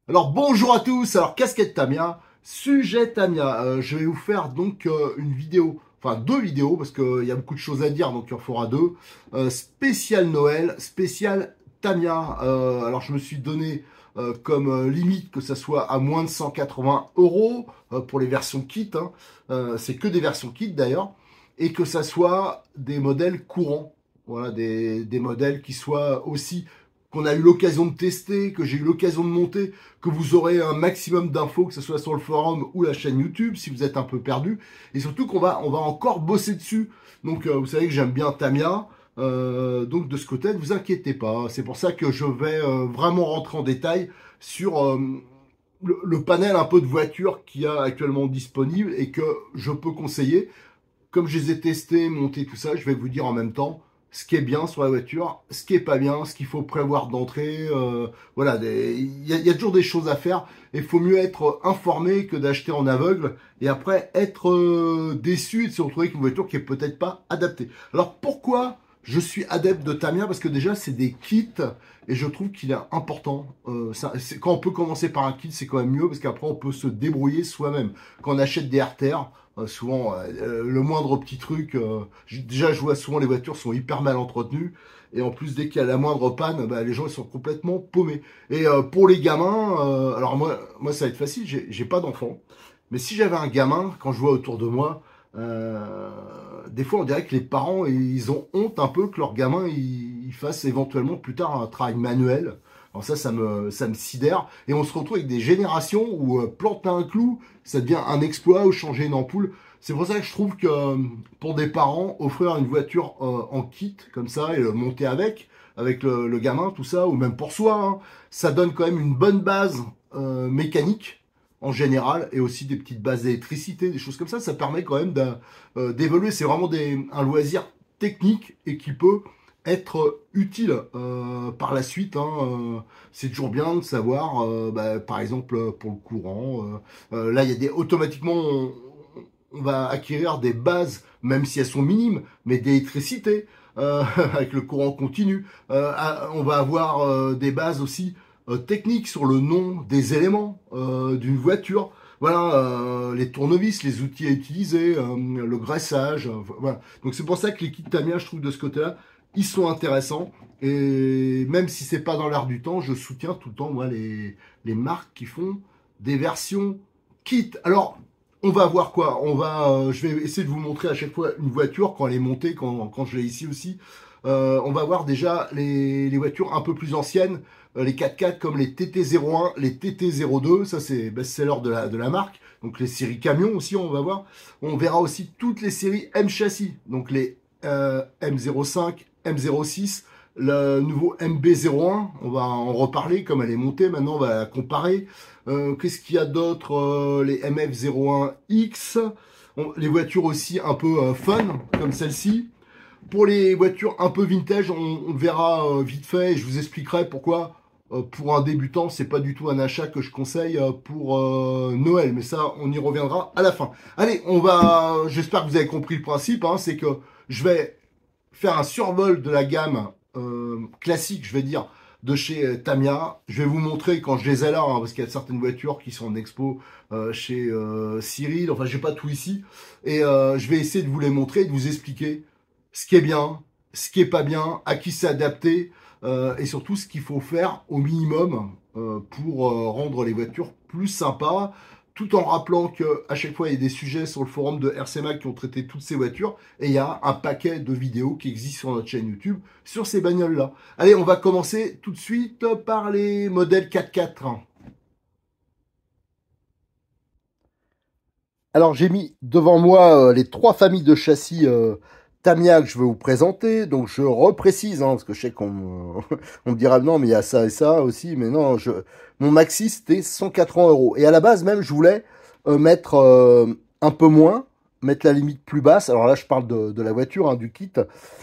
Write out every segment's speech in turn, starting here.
Alors bonjour à tous, alors casquette Tamiya, sujet Tamiya. Je vais vous faire donc une vidéo, enfin deux vidéos parce qu'il y a beaucoup de choses à dire donc il en fera deux. Spécial Noël, spécial Tamiya. Alors je me suis donné comme limite que ça soit à moins de 180 euros pour les versions kit, hein. C'est que des versions kit d'ailleurs, et que ça soit des modèles courants. Voilà, des modèles qui soient aussi qu'on a eu l'occasion de tester, que j'ai eu l'occasion de monter, que vous aurez un maximum d'infos, que ce soit sur le forum ou la chaîne YouTube, si vous êtes un peu perdu. Et surtout on va encore bosser dessus. Donc vous savez que j'aime bien Tamiya. Donc de ce côté, ne vous inquiétez pas. C'est pour ça que je vais vraiment rentrer en détail sur le panel un peu de voitures qu'il y a actuellement disponible et que je peux conseiller. Comme je les ai testés, montés, tout ça, je vais vous dire en même temps ce qui est bien sur la voiture, ce qui est pas bien, ce qu'il faut prévoir d'entrée. Voilà, il y a toujours des choses à faire. Et il faut mieux être informé que d'acheter en aveugle et après être déçu et de se retrouver avec une voiture qui est peut-être pas adaptée. Alors pourquoi je suis adepte de Tamiya? Parce que déjà c'est des kits et je trouve qu'il est important. Quand on peut commencer par un kit, c'est quand même mieux parce qu'après on peut se débrouiller soi-même. Quand on achète des RTR, souvent, le moindre petit truc, déjà je vois souvent les voitures sont hyper mal entretenues, et en plus dès qu'il y a la moindre panne, bah, les gens ils sont complètement paumés. Et pour les gamins, alors moi ça va être facile, j'ai pas d'enfant, mais si j'avais un gamin, quand je vois autour de moi, des fois on dirait que les parents ils ont honte un peu que leur gamin il fasse éventuellement plus tard un travail manuel. Alors ça me sidère. Et on se retrouve avec des générations où planter un clou, ça devient un exploit, ou changer une ampoule. C'est pour ça que je trouve que pour des parents, offrir une voiture en kit comme ça et le monter avec le gamin, tout ça, ou même pour soi, hein, ça donne quand même une bonne base mécanique en général et aussi des petites bases d'électricité, des choses comme ça. Ça permet quand même d'évoluer. C'est vraiment un loisir technique et qui peut être utile par la suite, hein. C'est toujours bien de savoir, bah, par exemple pour le courant. Là, il y a automatiquement, on va acquérir des bases, même si elles sont minimes, mais d'électricité avec le courant continu. On va avoir des bases aussi techniques sur le nom des éléments d'une voiture. Voilà, les tournevis, les outils à utiliser, le graissage, voilà. Donc c'est pour ça que les kits Tamiya, je trouve de ce côté-là, ils sont intéressants. Et même si c'est pas dans l'air du temps, je soutiens tout le temps moi les marques qui font des versions kit. Alors on va voir quoi. Je vais essayer de vous montrer à chaque fois une voiture quand elle est montée, quand je l'ai ici aussi. On va voir déjà les voitures un peu plus anciennes, les 4x4 comme les TT01, les TT02, ça c'est best-seller de la marque. Donc les séries camions aussi, on va voir. On verra aussi toutes les séries M châssis, donc les M05, M06, le nouveau MB01, on va en reparler comme elle est montée, maintenant on va la comparer. Qu'est-ce qu'il y a d'autre? Les MF01X, les voitures aussi un peu fun comme celle-ci. Pour les voitures un peu vintage, on verra vite fait et je vous expliquerai pourquoi pour un débutant, c'est pas du tout un achat que je conseille pour Noël, mais ça, on y reviendra à la fin. Allez, j'espère que vous avez compris le principe, hein, c'est que je vais faire un survol de la gamme classique, je vais dire, de chez Tamiya. Je vais vous montrer quand je les ai là, hein, parce qu'il y a certaines voitures qui sont en expo chez Cyril. Enfin, j'ai pas tout ici. Et je vais essayer de vous les montrer et de vous expliquer ce qui est bien, ce qui est pas bien, à qui c'est adapté, et surtout ce qu'il faut faire au minimum pour rendre les voitures plus sympas, tout en rappelant que à chaque fois il y a des sujets sur le forum de RCMag qui ont traité toutes ces voitures et il y a un paquet de vidéos qui existent sur notre chaîne YouTube sur ces bagnoles là. Allez, on va commencer tout de suite par les modèles 4x4. Alors j'ai mis devant moi les trois familles de châssis Tamiya que je vais vous présenter. Donc je reprécise, hein, parce que je sais on me dira non mais il y a ça et ça aussi. Mais non, mon maxi c'était 180 euros. Et à la base même je voulais mettre un peu moins, mettre la limite plus basse. Alors là je parle de la voiture, hein, du kit.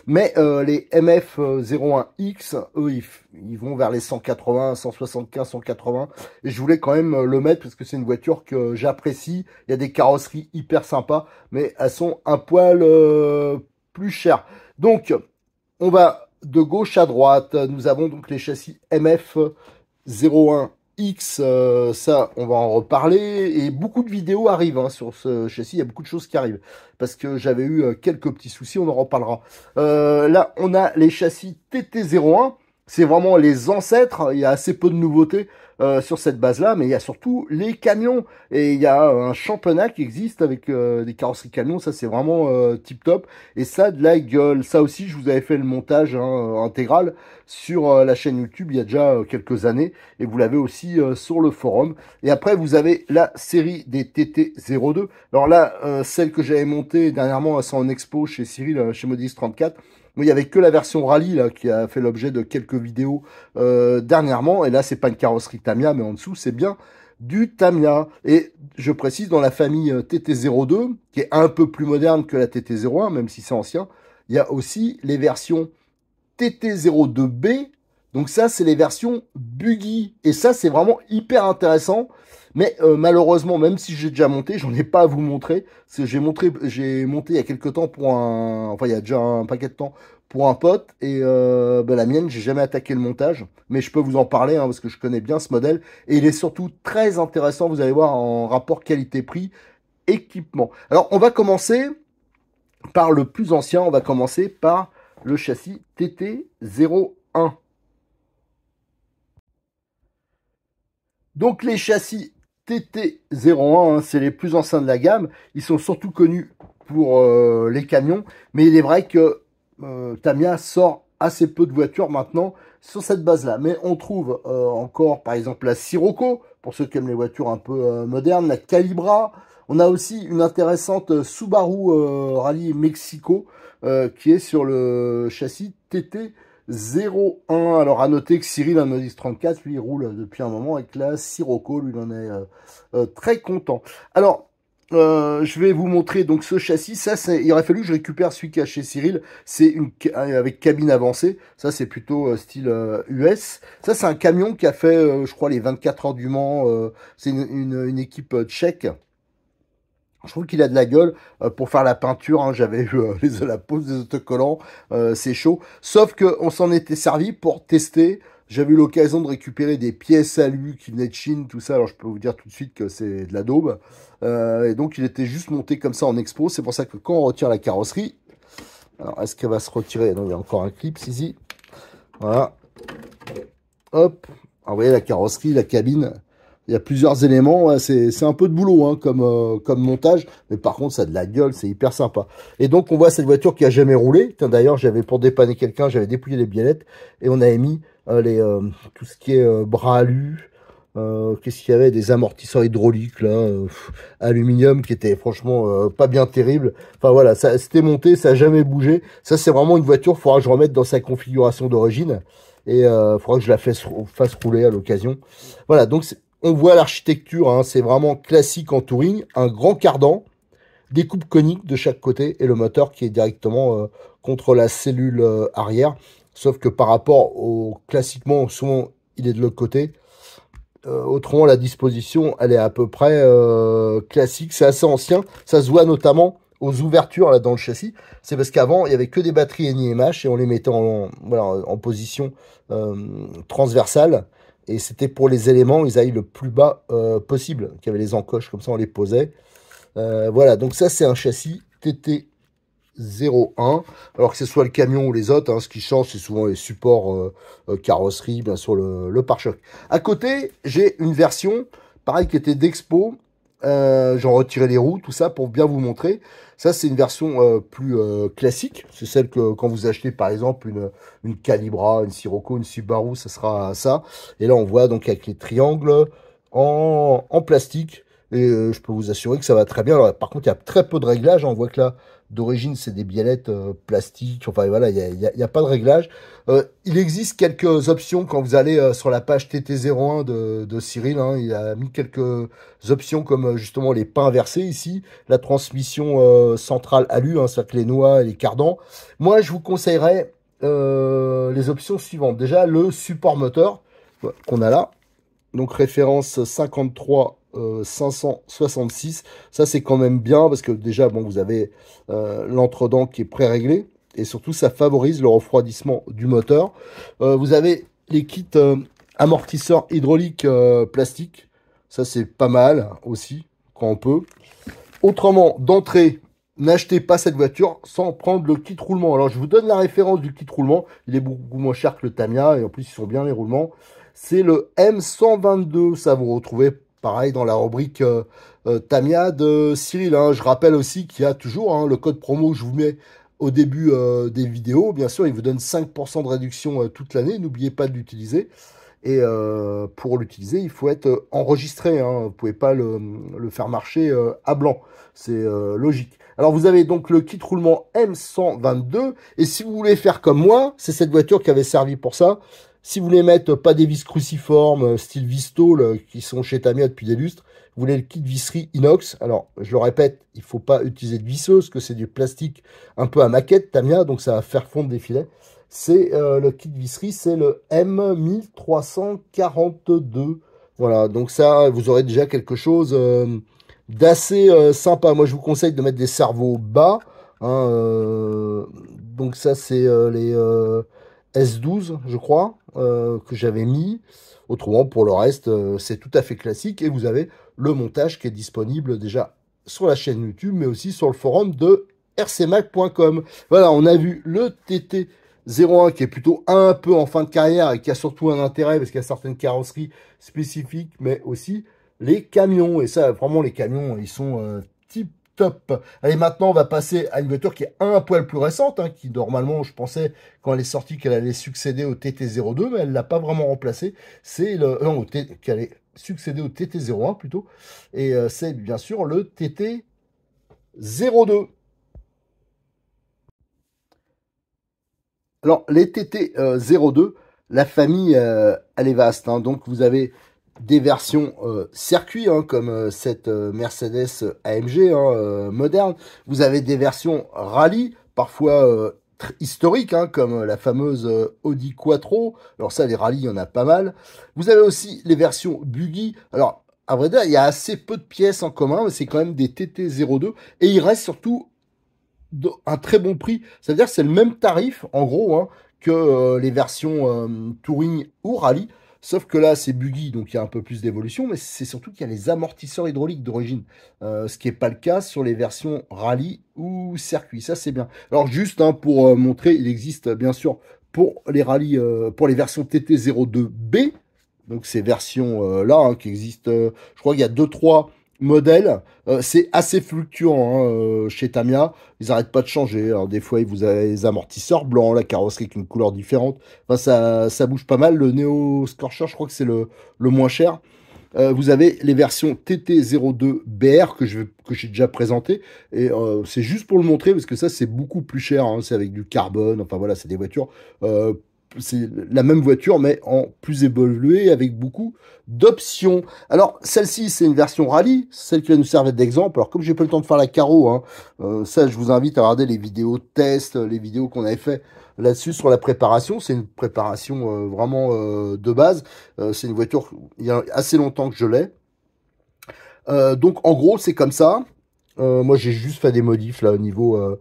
Mais les MF01X, eux ils vont vers les 180, 175, 180. Et je voulais quand même le mettre parce que c'est une voiture que j'apprécie. Il y a des carrosseries hyper sympas, mais elles sont un poil plus chères. Donc, on va de gauche à droite. Nous avons donc les châssis MF01 X, ça, on va en reparler. Et beaucoup de vidéos arrivent hein, sur ce châssis. Il y a beaucoup de choses qui arrivent. Parce que j'avais eu quelques petits soucis, on en reparlera. Là, on a les châssis TT01. C'est vraiment les ancêtres. Il y a assez peu de nouveautés sur cette base-là. Mais il y a surtout les camions. Et il y a un championnat qui existe avec des carrosseries camions. Ça, c'est vraiment tip-top. Et ça, de la gueule. Ça aussi, je vous avais fait le montage hein, intégral sur la chaîne YouTube il y a déjà quelques années. Et vous l'avez aussi sur le forum. Et après, vous avez la série des TT02. Alors là, celle que j'avais montée dernièrement, c'est en expo chez Cyril, chez Modis 34. Moi, il n'y avait que la version rallye là, qui a fait l'objet de quelques vidéos dernièrement. Et là, c'est pas une carrosserie Tamiya, mais en dessous, c'est bien du Tamiya. Et je précise, dans la famille TT02, qui est un peu plus moderne que la TT01, même si c'est ancien, il y a aussi les versions TT02B. Donc ça, c'est les versions buggy. Et ça, c'est vraiment hyper intéressant. Mais malheureusement, même si j'ai déjà monté, j'en ai pas à vous montrer. J'ai monté il y a quelques temps pour un... Enfin, il y a déjà un paquet de temps pour un pote. Et la mienne, j'ai jamais attaqué le montage. Mais je peux vous en parler hein, parce que je connais bien ce modèle. Et il est surtout très intéressant, vous allez voir, en rapport qualité-prix, équipement. Alors, on va commencer par le plus ancien. On va commencer par le châssis TT01. Donc les châssis TT01, hein, c'est les plus anciens de la gamme. Ils sont surtout connus pour les camions. Mais il est vrai que Tamiya sort assez peu de voitures maintenant sur cette base-là. Mais on trouve encore, par exemple, la Sirocco, pour ceux qui aiment les voitures un peu modernes, la Calibra. On a aussi une intéressante Subaru Rally Mexico qui est sur le châssis TT01. Alors à noter que Cyril, un Modis 34, lui, il roule depuis un moment avec la Sirocco. Lui, il en est très content. Alors, je vais vous montrer donc ce châssis. Ça, il aurait fallu que je récupère celui qui a chez Cyril. C'est une avec cabine avancée. Ça, c'est plutôt style US. Ça, c'est un camion qui a fait, je crois, les 24 heures du Mans. C'est une équipe tchèque. Je trouve qu'il a de la gueule pour faire la peinture. Hein, j'avais eu la pose des autocollants. C'est chaud. Sauf qu'on s'en était servi pour tester. J'avais eu l'occasion de récupérer des pièces alu qui venaient de Chine, tout ça. Alors, je peux vous dire tout de suite que c'est de la daube. Et donc, il était juste monté comme ça en expo. C'est pour ça que quand on retire la carrosserie... Alors, est-ce qu'elle va se retirer? Non, il y a encore un clip ici. Voilà. Hop. Alors, vous voyez la carrosserie, la cabine... Il y a plusieurs éléments, ouais, c'est un peu de boulot hein, comme montage, mais par contre ça a de la gueule, c'est hyper sympa. Et donc on voit cette voiture qui a jamais roulé. D'ailleurs j'avais pour dépanner quelqu'un, j'avais dépouillé les biellettes et on avait mis tout ce qui est bras alu, qu'est-ce qu'il y avait, des amortisseurs hydrauliques là, aluminium qui était franchement pas bien terrible. Enfin voilà, ça c'était monté, ça a jamais bougé. Ça c'est vraiment une voiture, il faudra que je remette dans sa configuration d'origine et il faudra que je la fasse rouler à l'occasion. Voilà, donc on voit l'architecture, hein, c'est vraiment classique en touring, un grand cardan, des coupes coniques de chaque côté et le moteur qui est directement contre la cellule arrière. Sauf que par rapport au classiquement, souvent il est de l'autre côté. Autrement, la disposition, elle est à peu près classique. C'est assez ancien. Ça se voit notamment aux ouvertures là dans le châssis. C'est parce qu'avant, il y avait que des batteries NiMH et on les mettait voilà, en position transversale. Et c'était pour les éléments, ils aillent le plus bas possible. Qu'il y avait les encoches, comme ça on les posait. Voilà, donc ça c'est un châssis TT01. Alors que ce soit le camion ou les autres, hein, ce qui change c'est souvent les supports carrosserie, bien sûr le pare-choc. À côté, j'ai une version, pareil, qui était d'expo. J'en retirais les roues, tout ça, pour bien vous montrer. Ça, c'est une version plus classique. C'est celle que quand vous achetez, par exemple, une Calibra, une Sirocco, une Subaru, ça sera ça. Et là, on voit donc avec les triangles en plastique. Et je peux vous assurer que ça va très bien. Alors, par contre, il y a très peu de réglages. On voit que là, d'origine, c'est des biellettes plastiques. Enfin, voilà, il y a pas de réglage. Il existe quelques options quand vous allez sur la page TT01 de Cyril. Hein, il a mis quelques options comme justement les pas inversés ici. La transmission centrale alu, hein, c'est-à-dire que les noix et les cardans. Moi, je vous conseillerais les options suivantes. Déjà, le support moteur qu'on a là. Donc, référence 53 566. Ça, c'est quand même bien parce que déjà, bon, vous avez l'entredent qui est pré-réglé et surtout, ça favorise le refroidissement du moteur. Vous avez les kits Amortisseur hydraulique plastique. Ça, c'est pas mal aussi, quand on peut. Autrement, d'entrée, n'achetez pas cette voiture sans prendre le kit roulement. Alors, je vous donne la référence du kit roulement. Il est beaucoup moins cher que le Tamiya et en plus, ils sont bien les roulements. C'est le M122. Ça, vous retrouvez pareil dans la rubrique Tamiya de Cyril. Hein. Je rappelle aussi qu'il y a toujours le code promo que je vous mets au début des vidéos. Bien sûr, il vous donne 5% de réduction toute l'année. N'oubliez pas de l'utiliser. Et pour l'utiliser, il faut être enregistré. Hein. Vous ne pouvez pas le faire marcher à blanc. C'est logique. Alors, vous avez donc le kit roulement M122. Et si vous voulez faire comme moi, c'est cette voiture qui avait servi pour ça. Si vous voulez mettre pas des vis cruciformes, style Vistol, qui sont chez Tamiya depuis des lustres, vous voulez le kit visserie inox. Alors, je le répète, il ne faut pas utiliser de visseuse, que c'est du plastique un peu à maquette Tamiya, donc ça va faire fondre des filets. C'est le kit visserie, c'est le M1342. Voilà, donc ça, vous aurez déjà quelque chose d'assez sympa. Moi, je vous conseille de mettre des cerveaux bas. Hein, donc ça, c'est les S12, je crois, que j'avais mis. Autrement, pour le reste, c'est tout à fait classique. Et vous avez le montage qui est disponible déjà sur la chaîne YouTube, mais aussi sur le forum de rcmac.com. Voilà, on a vu le TT 01 qui est plutôt un peu en fin de carrière et qui a surtout un intérêt parce qu'il y a certaines carrosseries spécifiques, mais aussi les camions. Et ça, vraiment, les camions, ils sont tip top. Allez, maintenant, on va passer à une voiture qui est un poil plus récente, hein, qui normalement, je pensais, quand elle est sortie, qu'elle allait succéder au TT02, mais elle ne l'a pas vraiment remplacé. C'est le... non, qu'elle allait succéder au TT01 plutôt. Et c'est bien sûr le TT02. Alors, les TT 02, la famille, elle est vaste. Hein. Donc, vous avez des versions circuit, hein, comme cette Mercedes AMG moderne. Vous avez des versions rallye, parfois historiques, hein, comme la fameuse Audi Quattro. Alors ça, les rallyes, il y en a pas mal. Vous avez aussi les versions buggy. Alors, à vrai dire, il y a assez peu de pièces en commun, mais c'est quand même des TT 02. Et il reste surtout un très bon prix. Ça veut dire que c'est le même tarif, en gros, hein, que les versions Touring ou Rallye. Sauf que là, c'est buggy, donc il y a un peu plus d'évolution, mais c'est surtout qu'il y a les amortisseurs hydrauliques d'origine. Ce qui n'est pas le cas sur les versions Rallye ou Circuit. Ça, c'est bien. Alors, juste hein, pour montrer, il existe bien sûr pour les rallyes, pour les versions TT02B, donc ces versions-là hein, qui existent, je crois qu'il y a 2-3 modèles. C'est assez fluctuant hein, chez Tamiya. Ils n'arrêtent pas de changer. Alors, des fois, vous avez les amortisseurs blancs, la carrosserie avec une couleur différente. Enfin, ça bouge pas mal. Le Neo Scorcher, je crois que c'est le moins cher. Vous avez les versions TT02BR que j'ai déjà présenté. Et c'est juste pour le montrer parce que ça, c'est beaucoup plus cher. Hein, c'est avec du carbone. Enfin, voilà, c'est des voitures c'est la même voiture, mais en plus évoluée, avec beaucoup d'options. Alors, celle-ci, c'est une version rallye, celle qui va nous servir d'exemple. Alors, comme j'ai pas le temps de faire la carreau, hein, ça, je vous invite à regarder les vidéos de test, les vidéos qu'on avait fait là-dessus sur la préparation. C'est une préparation vraiment de base. C'est une voiture, il y a assez longtemps que je l'ai. Donc, en gros, c'est comme ça. Moi, j'ai juste fait des modifs là au niveau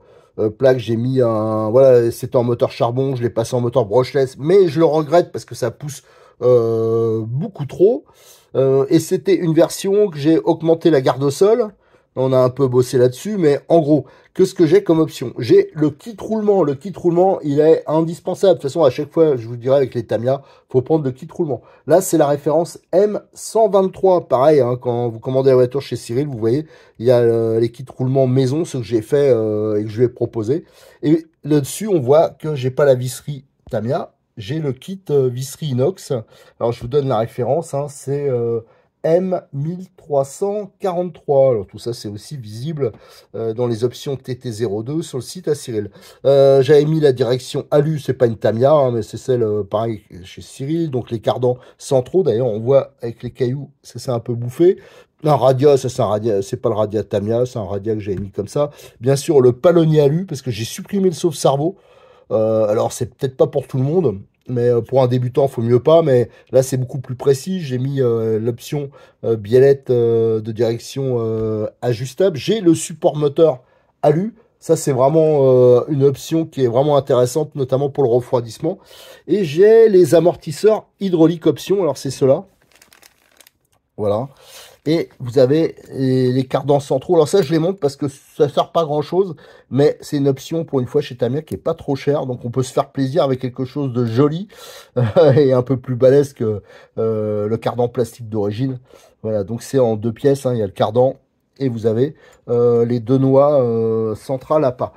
plaque. J'ai mis un, voilà, c'était en moteur charbon, je l'ai passé en moteur brushless, mais je le regrette parce que ça pousse beaucoup trop. Et c'était une version que j'ai augmenté la garde au sol. On a un peu bossé là-dessus, mais en gros, qu'est-ce que j'ai comme option? J'ai le kit roulement. Le kit roulement, il est indispensable. De toute façon, à chaque fois, je vous dirai avec les Tamiya, faut prendre le kit roulement. Là, c'est la référence M123. Pareil, hein, quand vous commandez la voiture chez Cyril, vous voyez, il y a les kits roulement maison, ce que j'ai fait et que je lui ai proposé. Et là-dessus, on voit que j'ai pas la visserie Tamiya. J'ai le kit visserie inox. Alors, je vous donne la référence. Hein, c'est M1343. Alors, tout ça, c'est aussi visible dans les options TT02 sur le site à Cyril. J'avais mis la direction alu, c'est pas une Tamiya, hein, mais c'est celle, pareil, chez Cyril. Donc, les cardans centraux, d'ailleurs, on voit avec les cailloux, ça s'est un peu bouffé. Un radia, ça c'est un radia, c'est pas le radia Tamiya, c'est un radia que j'avais mis comme ça. Bien sûr, le palonnier alu, parce que j'ai supprimé le sauve-cerveau. Alors, c'est peut-être pas pour tout le monde, mais pour un débutant, faut mieux pas. Mais là, c'est beaucoup plus précis. J'ai mis l'option biellette de direction ajustable. J'ai le support moteur alu. Ça, c'est vraiment une option qui est vraiment intéressante, notamment pour le refroidissement. Et j'ai les amortisseurs hydrauliques option. Alors, c'est ceux-là. Voilà. Et vous avez les cardans centraux. Alors ça, je les montre parce que ça ne sert pas grand-chose. Mais c'est une option, pour une fois, chez Tamiya qui est pas trop chère. Donc, on peut se faire plaisir avec quelque chose de joli et un peu plus balèze que le cardan plastique d'origine. Voilà, donc c'est en 2 pièces. Hein. Il y a le cardan et vous avez les 2 noix centrales à pas.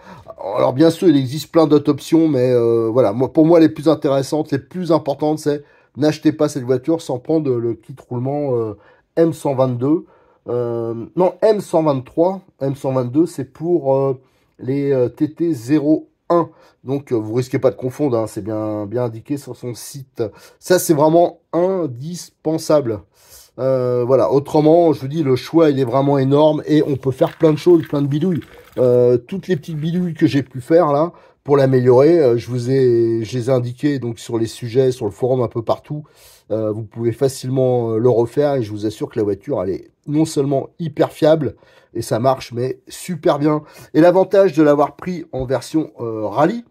Alors, bien sûr, il existe plein d'autres options. Mais voilà, pour moi, les plus intéressantes, les plus importantes, c'est n'achetez pas cette voiture sans prendre le kit roulement M122. Non, M123. M122, c'est pour les TT01. Donc, vous risquez pas de confondre. Hein, c'est bien indiqué sur son site. Ça, c'est vraiment indispensable. Voilà. Autrement, je vous dis, le choix, il est vraiment énorme. Et on peut faire plein de choses, plein de bidouilles. Toutes les petites bidouilles que j'ai pu faire, là, pour l'améliorer, je les ai indiquées donc, sur les sujets, sur le forum, un peu partout. Vous pouvez facilement le refaire et je vous assure que la voiture, elle est non seulement hyper fiable et ça marche, mais super bien. Et l'avantage de l'avoir pris en version rallye,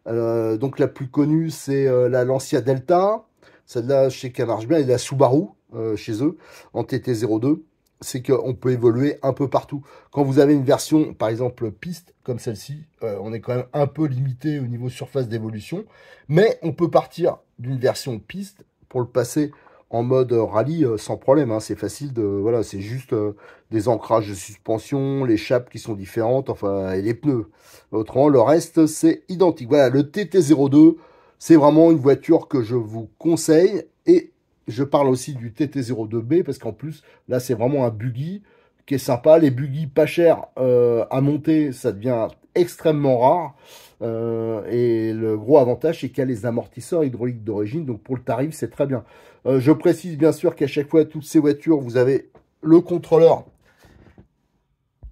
donc la plus connue, c'est la Lancia Delta. Celle-là, je sais qu'elle marche bien. Et la Subaru, chez eux, en TT02, c'est qu'on peut évoluer un peu partout. Quand vous avez une version, par exemple, piste, comme celle-ci, on est quand même un peu limité au niveau surface d'évolution. Mais on peut partir d'une version piste pour le passer en mode rallye sans problème. Hein. C'est facile de... Voilà, c'est juste des ancrages de suspension, les chapes qui sont différentes, enfin, et les pneus. Autrement, le reste, c'est identique. Voilà, le TT02, c'est vraiment une voiture que je vous conseille. Et je parle aussi du TT02B, parce qu'en plus, là, c'est vraiment un buggy qui est sympa. Les buggy pas chers à monter, ça devient extrêmement rare. Et le gros avantage, c'est qu'il y a les amortisseurs hydrauliques d'origine. Donc pour le tarif, c'est très bien. Je précise bien sûr qu'à chaque fois, toutes ces voitures, vous avez le contrôleur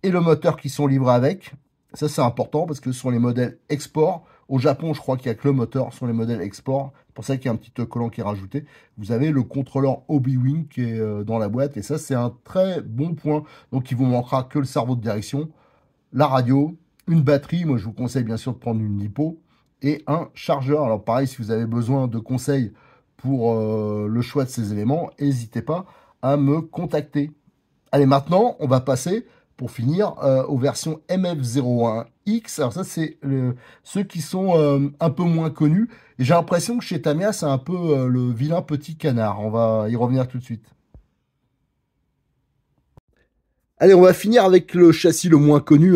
et le moteur qui sont livrés avec. Ça, c'est important parce que ce sont les modèles export. Au Japon, je crois qu'il n'y a que le moteur sur les modèles export. C'est pour ça qu'il y a un petit collant qui est rajouté. Vous avez le contrôleur Obi-Wing qui est dans la boîte. Et ça, c'est un très bon point. Donc, il vous manquera que le cerveau de direction, la radio, une batterie. Moi, je vous conseille bien sûr de prendre une lipo et un chargeur. Alors, pareil, si vous avez besoin de conseils pour le choix de ces éléments, n'hésitez pas à me contacter. Allez, maintenant, on va passer, pour finir, aux versions MF01X. Alors ça, c'est ceux qui sont un peu moins connus. Et j'ai l'impression que chez Tamiya, c'est un peu le vilain petit canard. On va y revenir tout de suite. Allez, on va finir avec le châssis le moins connu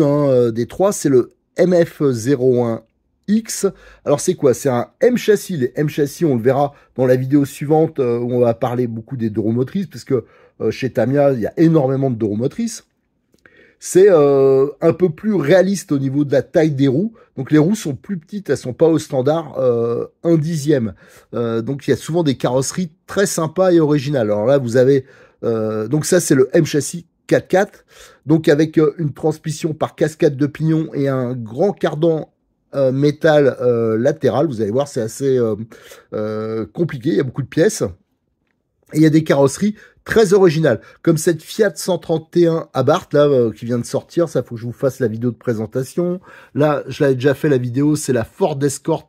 des trois. C'est le MF01X. Alors, c'est quoi? C'est un M châssis. Les M châssis, on le verra dans la vidéo suivante où on va parler beaucoup des deux roues motrices, parce que chez Tamiya, il y a énormément de deux roues motrices. C'est un peu plus réaliste au niveau de la taille des roues. Donc les roues sont plus petites, elles sont pas au standard 1/10. Donc il y a souvent des carrosseries très sympas et originales. Alors là, vous avez... donc ça, c'est le M châssis 4x4. Donc avec une transmission par cascade de pignons et un grand cardan métal latéral. Vous allez voir, c'est assez compliqué. Il y a beaucoup de pièces. Et il y a des carrosseries très originales, comme cette Fiat 131 Abarth, là, qui vient de sortir. Ça, faut que je vous fasse la vidéo de présentation. Là, je l'avais déjà fait la vidéo, c'est la Ford Escort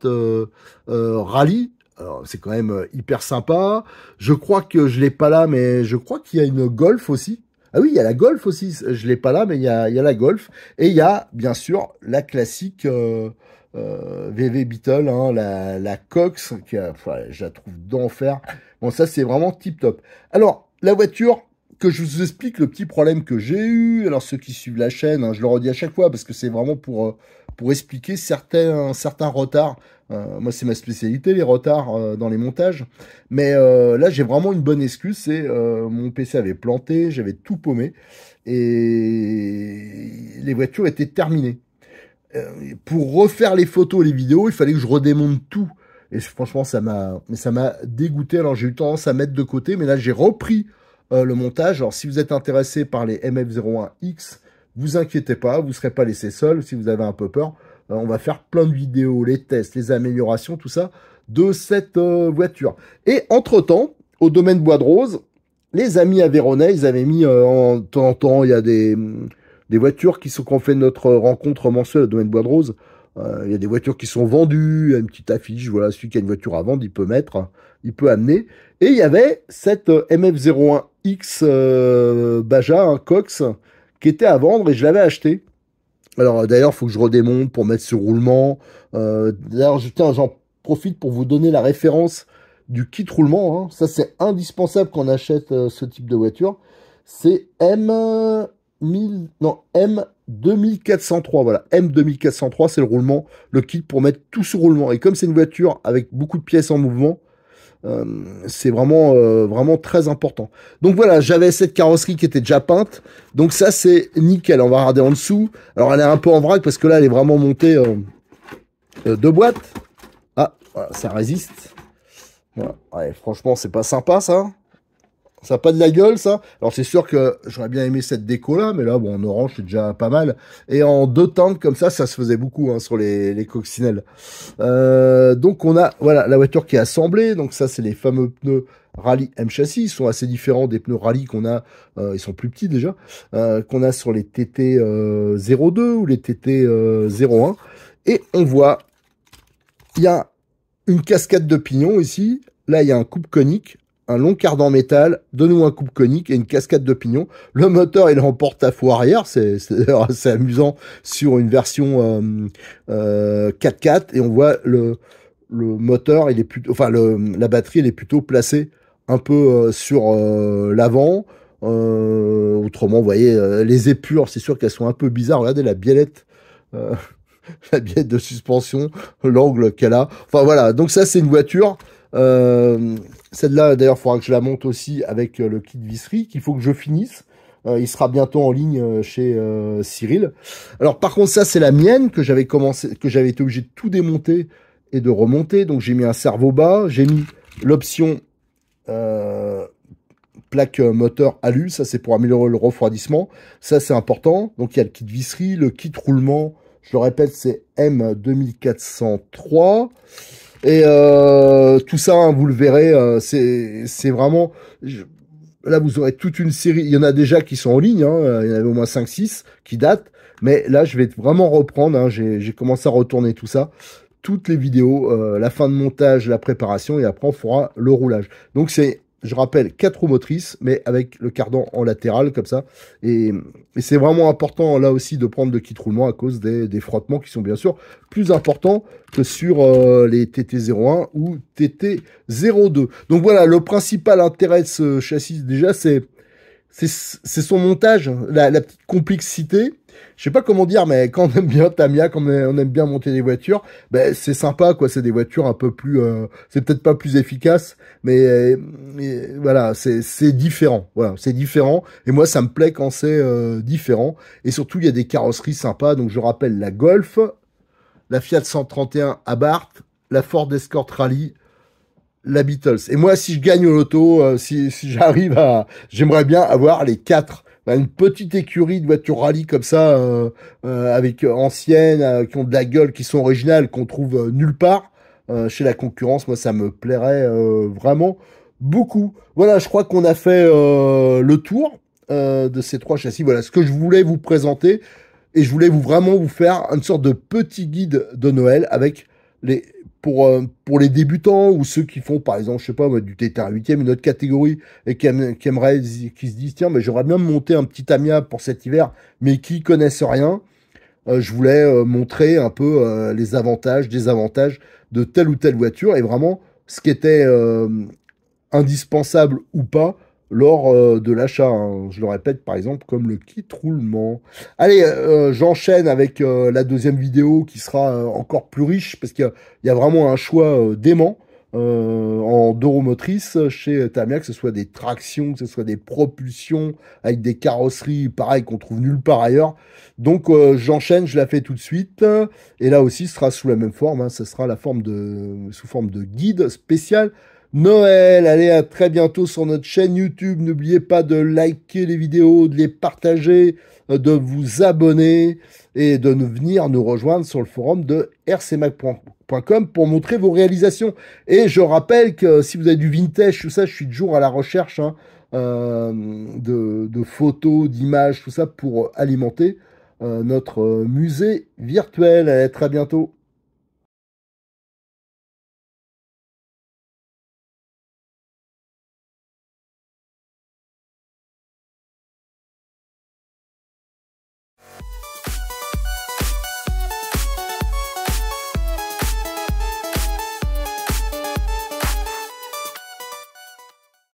Rally. Alors, c'est quand même hyper sympa. Je crois que je l'ai pas là, mais je crois qu'il y a une Golf aussi. Ah oui, il y a la Golf aussi. Je l'ai pas là, mais il y a la Golf. Et il y a, bien sûr, la classique VV Beetle, hein, la Cox, enfin, je la trouve d'enfer. Bon, ça, c'est vraiment tip top. Alors, la voiture, que je vous explique le petit problème que j'ai eu. Alors, ceux qui suivent la chaîne, hein, je le redis à chaque fois, parce que c'est vraiment pour expliquer certains retards. Moi, c'est ma spécialité, les retards dans les montages. Mais là, j'ai vraiment une bonne excuse. C'est mon PC avait planté, j'avais tout paumé. Et les voitures étaient terminées. Pour refaire les photos et les vidéos, il fallait que je redémonte tout. Et franchement, ça m'a dégoûté. Alors, j'ai eu tendance à mettre de côté. Mais là, j'ai repris le montage. Alors, si vous êtes intéressé par les MF01X, vous inquiétez pas. Vous ne serez pas laissé seul si vous avez un peu peur. On va faire plein de vidéos, les tests, les améliorations, tout ça, de cette voiture. Et entre-temps, au domaine Bois de Rose, les amis Aveyronais, ils avaient mis en temps en temps, il y a des des voitures qu'on fait notre rencontre mensuelle au domaine Bois de Rose. Il y a des voitures qui sont vendues, il y a une petite affiche, voilà, celui qui a une voiture à vendre, il peut mettre, il peut amener. Et il y avait cette MF-01X Baja, un Cox, qui était à vendre et je l'avais acheté. Alors d'ailleurs, il faut que je redémonte pour mettre sur roulement. D'ailleurs, j'en profite pour vous donner la référence du kit roulement. Hein. Ça, c'est indispensable quand on achète ce type de voiture. C'est M2403. Voilà, M2403, c'est le roulement, le kit pour mettre tout sur roulement. Et comme c'est une voiture avec beaucoup de pièces en mouvement, c'est vraiment très important. Donc voilà, j'avais cette carrosserie qui était déjà peinte. Donc ça, c'est nickel. On va regarder en dessous. Alors, elle est un peu en vrac parce que là, elle est vraiment montée de boîte. Ah, voilà, ça résiste. Voilà. Ouais, franchement, c'est pas sympa, ça. Ça n'a pas de la gueule, ça. Alors, c'est sûr que j'aurais bien aimé cette déco-là, mais là, bon, en orange, c'est déjà pas mal. Et en deux teintes, comme ça se faisait beaucoup hein, sur les coccinelles. Donc, on a, voilà, la voiture qui est assemblée. Donc, ça, c'est les fameux pneus Rallye M châssis. Ils sont assez différents des pneus Rallye qu'on a. Ils sont plus petits, déjà. Qu'on a sur les TT 02 ou les TT 01. Et on voit, il y a une cascade de pignons ici. Là, il y a un coupe conique. Un long cardan métal, donne-nous un coupe conique et une cascade de pignons. Le moteur, il est en porte-à-faux arrière, c'est assez amusant sur une version 4x4 et on voit le moteur, il est plutôt, enfin la batterie, elle est plutôt placée un peu sur l'avant. Autrement, vous voyez, les épures, c'est sûr qu'elles sont un peu bizarres. Regardez la biellette. La biellette de suspension, l'angle qu'elle a. Enfin voilà, donc ça c'est une voiture. Celle-là, d'ailleurs, il faudra que je la monte aussi avec le kit visserie, qu'il faut que je finisse. Il sera bientôt en ligne chez Cyril. Alors, par contre, ça, c'est la mienne que j'avais été obligé de tout démonter et de remonter. Donc, j'ai mis un cerveau bas, j'ai mis l'option plaque moteur alu. Ça, c'est pour améliorer le refroidissement. Ça, c'est important. Donc, il y a le kit visserie, le kit roulement. Je le répète, c'est M2403. Et tout ça, hein, vous le verrez, c'est vraiment... Là, vous aurez toute une série. Il y en a déjà qui sont en ligne. Hein, il y en avait au moins 5-6 qui datent. Mais là, je vais vraiment reprendre. Hein, j'ai commencé à retourner tout ça. Toutes les vidéos, la fin de montage, la préparation. Et après, on fera le roulage. Donc, c'est, je rappelle, 4 roues motrices, mais avec le cardan en latéral, comme ça. Et c'est vraiment important, là aussi, de prendre le kit roulement à cause des frottements qui sont, bien sûr, plus importants que sur les TT01 ou TT02. Donc voilà, le principal intérêt de ce châssis, déjà, c'est son montage, la petite complexité. Je sais pas comment dire, mais quand on aime bien Tamiya, quand on aime bien monter des voitures, ben c'est sympa, quoi. C'est des voitures un peu plus, c'est peut-être pas plus efficace, mais voilà, c'est différent. Voilà, c'est différent. Et moi, ça me plaît quand c'est différent. Et surtout, il y a des carrosseries sympas. Donc, je rappelle la Golf, la Fiat 131 Abarth, la Ford Escort Rally, la Beatles. Et moi, si je gagne au loto, si j'arrive j'aimerais bien avoir les 4. Une petite écurie de voitures rallye comme ça, avec anciennes, qui ont de la gueule, qui sont originales, qu'on trouve nulle part chez la concurrence. Moi, ça me plairait vraiment beaucoup. Voilà, je crois qu'on a fait le tour de ces 3 châssis. Voilà ce que je voulais vous présenter. Et je voulais vraiment vous faire une sorte de petit guide de Noël avec pour les débutants ou ceux qui font, par exemple, je sais pas, du TT1 8e, une autre catégorie, et qui se disent, tiens, mais j'aimerais bien me monter un petit Tamiya pour cet hiver, mais qui connaissent rien. Je voulais montrer un peu les avantages, désavantages de telle ou telle voiture, et vraiment ce qui était indispensable ou pas lors de l'achat. Hein. Je le répète, par exemple, comme le kit roulement. Allez, j'enchaîne avec la deuxième vidéo qui sera encore plus riche parce qu'il y a vraiment un choix dément en 2 roues motrices chez Tamiya, que ce soit des tractions, que ce soit des propulsions avec des carrosseries, pareil, qu'on trouve nulle part ailleurs. Donc, j'enchaîne, je la fais tout de suite. Et là aussi, ce sera sous la même forme. Hein, ce sera sous forme de guide spécial Noël. Allez, à très bientôt sur notre chaîne YouTube. N'oubliez pas de liker les vidéos, de les partager, de vous abonner et de venir nous rejoindre sur le forum de rcmac.com pour montrer vos réalisations. Et je rappelle que si vous avez du vintage, tout ça, je suis toujours à la recherche. Hein. de photos, d'images, tout ça pour alimenter notre musée virtuel. Allez, très bientôt.